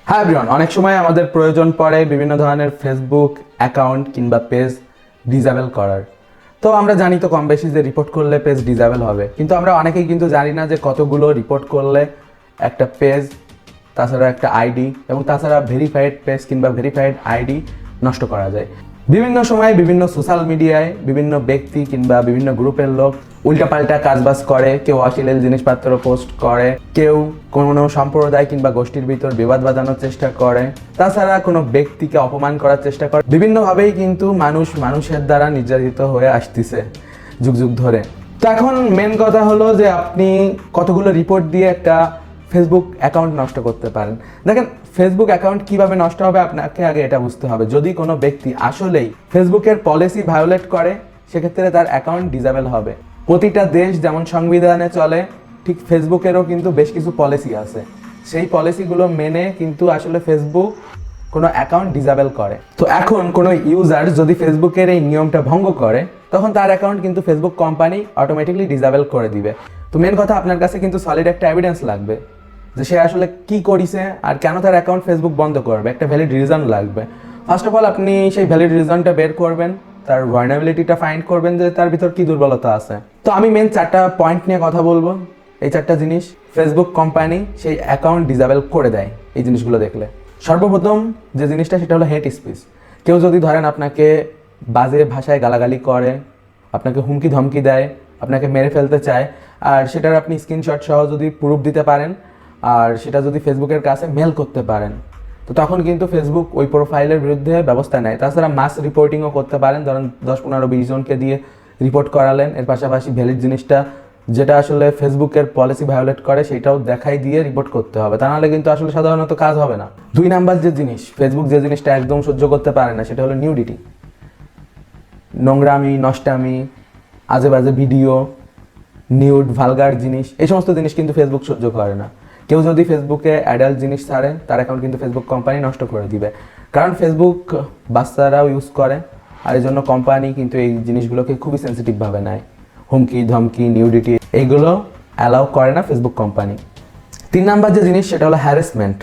হ্যাঁ এভরিওয়ান, অনেক সময় আমাদের প্রয়োজন পড়ে বিভিন্ন ধরনের ফেসবুক অ্যাকাউন্ট কিংবা পেজ ডিসেবল করার। তো আমরা জানি তো কম বেশি যে রিপোর্ট করলে পেজ ডিসেবল হবে, কিন্তু আমরা অনেকেই কিন্তু জানি না যে কতগুলো রিপোর্ট করলে একটা পেজ, তাছাড়া একটা আইডি এবং তাছাড়া ভেরিফাইড পেজ কিংবা ভেরিফাইড আইডি নষ্ট করা যায়। বিভিন্ন সময় বিভিন্ন সোশ্যাল মিডিয়ায় বিভিন্ন ব্যক্তি কিংবা বিভিন্ন গ্রুপের লোক উল্টাপাল্টা কাজবাজ করে, কেউ অশ্লীল জিনিসপত্র পোস্ট করে, কেউ কোনো সম্প্রদায় কিংবা গোষ্ঠীর ভিতর বিবাদ বাঁধানোর চেষ্টা করে, তাছাড়া কোনো ব্যক্তিকে অপমান করার চেষ্টা করে। বিভিন্নভাবেই কিন্তু মানুষের দ্বারা নির্যাতিত হয়ে আসতেছে যুগ যুগ ধরে। তো এখন মেন কথা হলো যে আপনি কতগুলো রিপোর্ট দিয়ে একটা ফেসবুক অ্যাকাউন্ট নষ্ট করতে পারেন। দেখেন, ফেসবুক অ্যাকাউন্ট কিভাবে নষ্ট হবে আপনাকে আগে এটা বুঝতে হবে। যদি কোনো ব্যক্তি আসলেই ফেসবুকের পলিসি ভায়োলেট করে, সেক্ষেত্রে তার অ্যাকাউন্ট ডিসেবল হবে। প্রতিটা দেশ যেমন সংবিধানে চলে, ঠিক ফেসবুকেরও কিন্তু বেশ কিছু পলিসি আছে। সেই পলিসিগুলো মেনে কিন্তু আসলে ফেসবুক কোনো অ্যাকাউন্ট ডিসেবল করে। তো এখন কোনো ইউজার যদি ফেসবুকের এই নিয়মটা ভঙ্গ করে, তখন তার অ্যাকাউন্ট কিন্তু ফেসবুক কোম্পানি অটোমেটিকলি ডিসেবল করে দিবে। তো মেন কথা, আপনার কাছে কিন্তু সলিড একটা এভিডেন্স লাগবে যে সে আসলে কি করেছে আর কেন তার অ্যাকাউন্ট ফেসবুক বন্ধ করবে। একটা ভ্যালিড রিজন লাগবে। ফার্স্ট অফ অল আপনি সেই ভ্যালিড রিজনটা বের করবেন, তার ভালনারেবিলিটিটা ফাইন্ড করবেন যে তার ভিতর কি দুর্বলতা আছে। তো আমি মেন 4টা পয়েন্ট নিয়ে কথা বলবো। এই 4টা জিনিস ফেসবুক কোম্পানি সেই অ্যাকাউন্ট ডিসেবল করে দেয় এই জিনিসগুলো দেখলে। সর্বপ্রথম যে জিনিসটা সেটা হলো হেট স্পিচ। কেউ যদি ধরেন আপনাকে বাজে ভাষায় গালাগালি করে, আপনাকে হুমকি ধমকি দেয়, আপনাকে মেরে ফেলতে চায়, আর সেটার আপনি স্ক্রিনশট সহ যদি প্রুফ দিতে পারেন আর সেটা যদি ফেসবুকের কাছে মেল করতে পারেন, তো তখন কিন্তু ফেসবুক ওই প্রোফাইলের বিরুদ্ধে ব্যবস্থা নেয়। তাছাড়া মাস রিপোর্টিংও করতে পারেন। ধরেন 10-15-20 জনকে দিয়ে রিপোর্ট করালেন, এর পাশাপাশি ভ্যালিড জিনিসটা যেটা আসলে ফেসবুকের পলিসি ভায়োলেট করে সেটাও দেখাই দিয়ে রিপোর্ট করতে হবে, তা নাহলে কিন্তু আসলে সাধারণত কাজ হবে না। 2 নাম্বার যে জিনিস ফেসবুক যে জিনিসটা একদম সহ্য করতে পারে না, সেটা হলো নিউডিটি। নোংরামি, নষ্টামি, আজে বাজে ভিডিও, নিউড, ভালগার জিনিস, এই সমস্ত জিনিস কিন্তু ফেসবুক সহ্য করে না। কেউ যদি ফেসবুকে অ্যাডাল্ট জিনিস ছাড়ে, তার অ্যাকাউন্ট কিন্তু ফেসবুক কোম্পানি নষ্ট করে দিবে। কারণ ফেসবুক বাচ্চারাও ইউজ করে, আর এই জন্য কোম্পানি কিন্তু এই জিনিসগুলোকে খুবই সেন্সিটিভভাবে নেয়। হুমকি ধমকি, নিউডিটি, এইগুলো অ্যালাউ করে না ফেসবুক কোম্পানি। 3 নাম্বার যে জিনিস সেটা হলো হ্যারাসমেন্ট।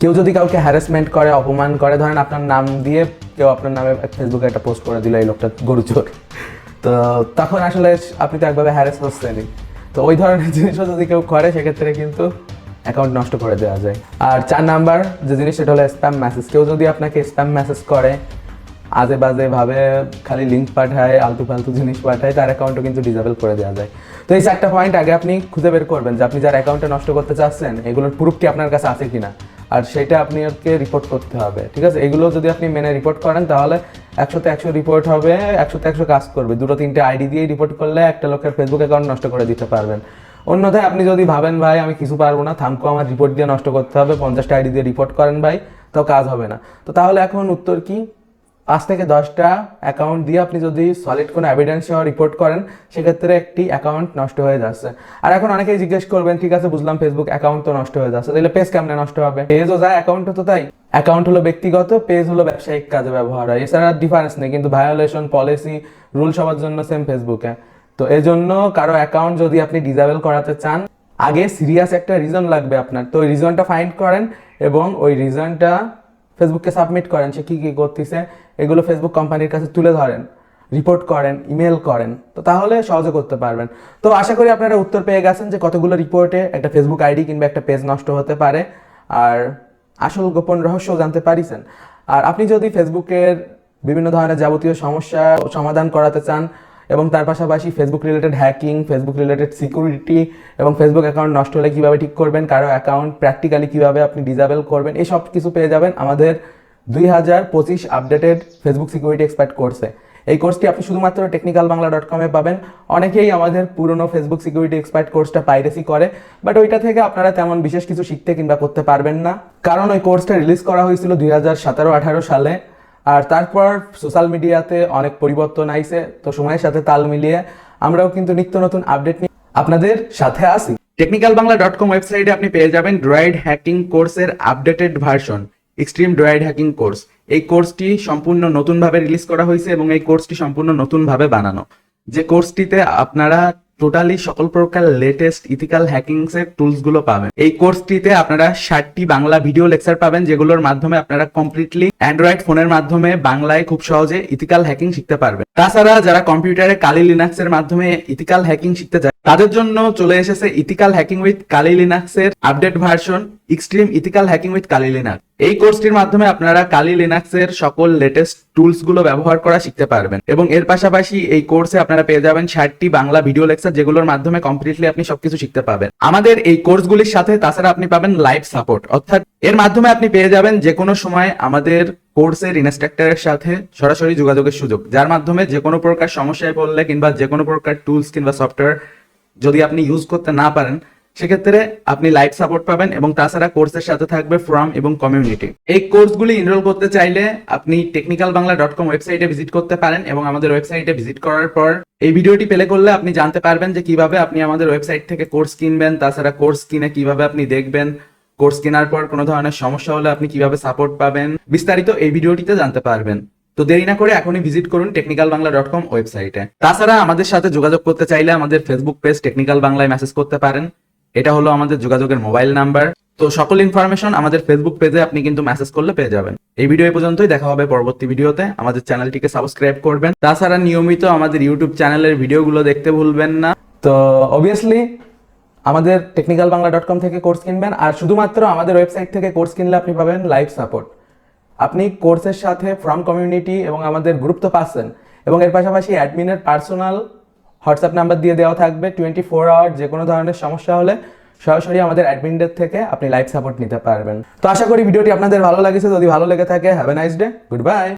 কেউ যদি কাউকে হ্যারাসমেন্ট করে, অপমান করে, ধরেন আপনার নাম দিয়ে কেউ আপনার নামে ফেসবুকে একটা পোস্ট করে দিল, এই লোকটা গরুচোর, তো তখন আসলে আপনি তো একভাবে হ্যারাস হচ্ছেনই। তো ওই ধরনের জিনিসও যদি কেউ করে, সেক্ষেত্রে কিন্তু অ্যাকাউন্ট নষ্ট করে দেওয়া যায়। আর 4 নাম্বার যে জিনিস সেটা হলো স্প্যাম মেসেজ। কেউ যদি আপনাকে স্প্যাম মেসেজ করে, আজে বাজে ভাবে খালি লিঙ্ক পাঠায়, আলতু ফালতু জিনিস পাঠায়, তার অ্যাকাউন্টও কিন্তু ডিসেবল করে দেওয়া যায়। তো এই 4টা পয়েন্ট আগে আপনি খুঁজে বের করবেন যে আপনি যার অ্যাকাউন্টটা নষ্ট করতে চাচ্ছেন এগুলোর প্রুফ কি আপনার কাছে আছে কিনা, আর সেটা আপনি ওকে রিপোর্ট করতে হবে। ঠিক আছে, এগুলো যদি আপনি মেনে রিপোর্ট করেন, তাহলে 100তে 100 রিপোর্ট হবে, 100তে 100 কাজ করবে। 2-3টে আইডি দিয়ে রিপোর্ট করলে একটা লোকের ফেসবুক অ্যাকাউন্ট নষ্ট করে দিতে পারবেন। অন্যথায় আপনি যদি ভাবেন ভাই আমি কিছু পারবো না, থামকো আমার রিপোর্ট দিয়ে নষ্ট করতে হবে, 50টা আইডি দিয়ে রিপোর্ট করেন ভাই, তো কাজ হবে না। তো তাহলে এখন উত্তর কি? 5 থেকে 10টা অ্যাকাউন্ট দিয়ে আপনি যদি সলিড কোনো এভিডেন্স সহ রিপোর্ট করেন, সেক্ষেত্রে একটি অ্যাকাউন্ট নষ্ট হয়ে যাচ্ছে। আর এখন অনেকেই জিজ্ঞেস করবেন, ঠিক আছে বুঝলাম ফেসবুক অ্যাকাউন্ট তো নষ্ট হয়ে যাচ্ছে, তাহলে পেজ কেমনে নষ্ট হবে? পেজও যায়, অ্যাকাউন্টও তো তাই। অ্যাকাউন্ট হলো ব্যক্তিগত, পেজ হলো ব্যবসায়িক কাজে ব্যবহার হয়, এছাড়া ডিফারেন্স নেই। কিন্তু ভায়োলেশন, পলিসি, রুল সবার জন্য সেম ফেসবুকে। তো এই জন্য কারো অ্যাকাউন্ট যদি আপনি ডিসেবল করাতে চান, আগে সিরিয়াস একটা রিজন লাগবে আপনার। তো ওই রিজনটা ফাইন্ড করেন এবং ওই রিজনটা ফেসবুককে সাবমিট করেন, সে কী কী করতেছে এগুলো ফেসবুক কোম্পানির কাছে তুলে ধরেন, রিপোর্ট করেন, ইমেল করেন, তো তাহলে সহজে করতে পারবেন। তো আশা করি আপনারা উত্তর পেয়ে গেছেন যে কতগুলো রিপোর্টে একটা ফেসবুক আইডি কিংবা একটা পেজ নষ্ট হতে পারে, আর আসল গোপন রহস্য জানতে পারিছেন। আর আপনি যদি ফেসবুকের বিভিন্ন ধরনের যাবতীয় সমস্যা সমাধান করাতে চান এবং তার পাশাপাশি Facebook related hacking, Facebook related security এবং ফেসবুক অ্যাকাউন্ট নষ্ট হলে কীভাবে ঠিক করবেন, কারো অ্যাকাউন্ট প্র্যাকটিক্যালি কীভাবে আপনি ডিসেবল করবেন, এই সব কিছু পেয়ে যাবেন আমাদের 2025 আপডেটেড ফেসবুক সিকিউরিটি এক্সপার্ট কোর্সে। এই কোর্সটি আপনি শুধুমাত্র technicalbangla.com-এ পাবেন। অনেকেই আমাদের পুরনো ফেসবুক সিকিউরিটি এক্সপার্ট কোর্সটা পাইরেসি করে, বাট ওইটা থেকে আপনারা তেমন বিশেষ কিছু শিখতে কিংবা করতে পারবেন না, কারণ ওই কোর্সটা রিলিজ করা হয়েছিল 2017-18 সালে। আর তারপর সোশ্যাল মিডিয়াতে অনেক পরিবর্তন আইছে, তো সময়ের সাথে তাল মিলিয়ে আমরাও কিন্তু নিত্য নতুন আপডেট নিয়ে আপনাদের সাথে আসি। technicalbangla.com ওয়েবসাইটে আপনি পেয়ে যাবেন ড্রয়েড হ্যাকিং কোর্সের updated version, extreme droid hacking course. এই কোর্সটি সম্পূর্ণ নতুনভাবে রিলিজ করা হয়েছে এবং এই কোর্সটি সম্পূর্ণ নতুনভাবে বানানো। যে কোর্সটিতে আপনারা টোটালি সকল প্রকার লেটেস্ট ইথিক্যাল হ্যাকিংস এর টুলস গুলো পাবেন। এই কোর্সটিতে আপনারা 60টি বাংলা ভিডিও লেকচার পাবেন, যেগুলোর মাধ্যমে আপনারা কমপ্লিটলি অ্যান্ড্রয়েড ফোনের মাধ্যমে বাংলায় খুব সহজে ইথিক্যাল হ্যাকিং শিখতে পারবেন। তাছাড়া যারা কম্পিউটারে কালি লিনাক্স এর মাধ্যমে ইথিক্যাল হ্যাকিং শিখতে চায়, তাদের জন্য চলে এসেছে ethical hacking with Kali Linux এর update version extreme ethical hacking with Kali Linux. এই কোর্সটির মাধ্যমে আপনারা কালি লিনাক্স এর সকল লেটেস্ট টুলস গুলো ব্যবহার করা শিখতে পারবেন, এবং এর পাশাপাশি এই কোর্সে আপনারা পেয়ে যাবেন 60টি বাংলা ভিডিও লেকচার, যেগুলোর মাধ্যমে কমপ্লিটলি আপনি সবকিছু শিখতে পাবেন। আমাদের এই কোর্সগুলির সাথে তাছাড়া আপনি পাবেন লাইভ সাপোর্ট, অর্থাৎ এর মাধ্যমে আপনি পেয়ে যাবেন যে কোনো সময় আমাদের কোর্সের ইনস্ট্রাক্টরের সাথে সরাসরি যোগাযোগের সুযোগ, যার মাধ্যমে যে কোনো প্রকার সমস্যায় পড়লে কিংবা যে কোনো প্রকার টুলস কিংবা সফটওয়্যার যদি আপনি ইউজ করতে না পারেন, সেক্ষেত্রে আপনি লাইভ সাপোর্ট পাবেন। এবং তাছাড়া কোর্সের সাথে থাকবে ফোরাম এবং কমিউনিটি। এই কোর্সগুলি এনরোল করতে চাইলে আপনি technicalbangla.com ওয়েবসাইটে ভিজিট করতে পারেন, এবং আমাদের ওয়েবসাইটে ভিজিট করার পর এই ভিডিওটি প্লে করলে আপনি জানতে পারবেন যে কিভাবে আপনি আমাদের ওয়েবসাইট থেকে কোর্স কিনবেন, তাছাড়া কোর্স কিনে কিভাবে আপনি দেখবেন, কোর্স কেনার পর কোনো ধরনের সমস্যা হলে আপনি কিভাবে সাপোর্ট পাবেন, বিস্তারিত এই ভিডিওটিতে জানতে পারবেন। তো দেরি না করে এখনই ভিজিট করুন technicalbangla.com ওয়েবসাইটে। তাছাড়া আমাদের সাথে যোগাযোগ করতে চাইলে আমাদের ফেসবুক পেজ টেকনিক্যাল বাংলায় মেসেজ করতে পারেন, এটা হলো আমাদের যোগাযোগের মোবাইল নাম্বার। তো সকল ইনফরমেশন আমাদের ফেসবুক পেজে আপনি কিন্তু মেসেজ করলে পেয়ে যাবেন। এই ভিডিও পর্যন্তই, দেখা হবে পরবর্তী ভিডিওতে। আমাদের চ্যানেলটিকে সাবস্ক্রাইব করবেন, তাছাড়া নিয়মিত আমাদের ইউটিউব চ্যানেলের ভিডিওগুলো দেখতে ভুলবেন না। তো অবভিয়াসলি আমাদের technicalbangla.com থেকে কোর্স কিনবেন, আর শুধুমাত্র আমাদের ওয়েবসাইট থেকে কোর্স কিনলে আপনি পাবেন লাইভ সাপোর্ট। আপনি কোর্সের সাথে ফ্রম কমিউনিটি এবং আমাদের গ্রুপ তো পাচ্ছেন, এবং এর পাশাপাশি অ্যাডমিনের পার্সোনাল হোয়াটসঅ্যাপ নাম্বার দিয়ে দেওয়া থাকবে। 24 আওয়ার যে কোনো ধরনের সমস্যা হলে সরাসরি আমাদের অ্যাডমিনদের থেকে আপনি লাইভ সাপোর্ট নিতে পারবেন। তো আশা করি ভিডিওটি আপনাদের ভালো লেগেছে। যদি ভালো লেগে থাকে, have a nice day, good bye.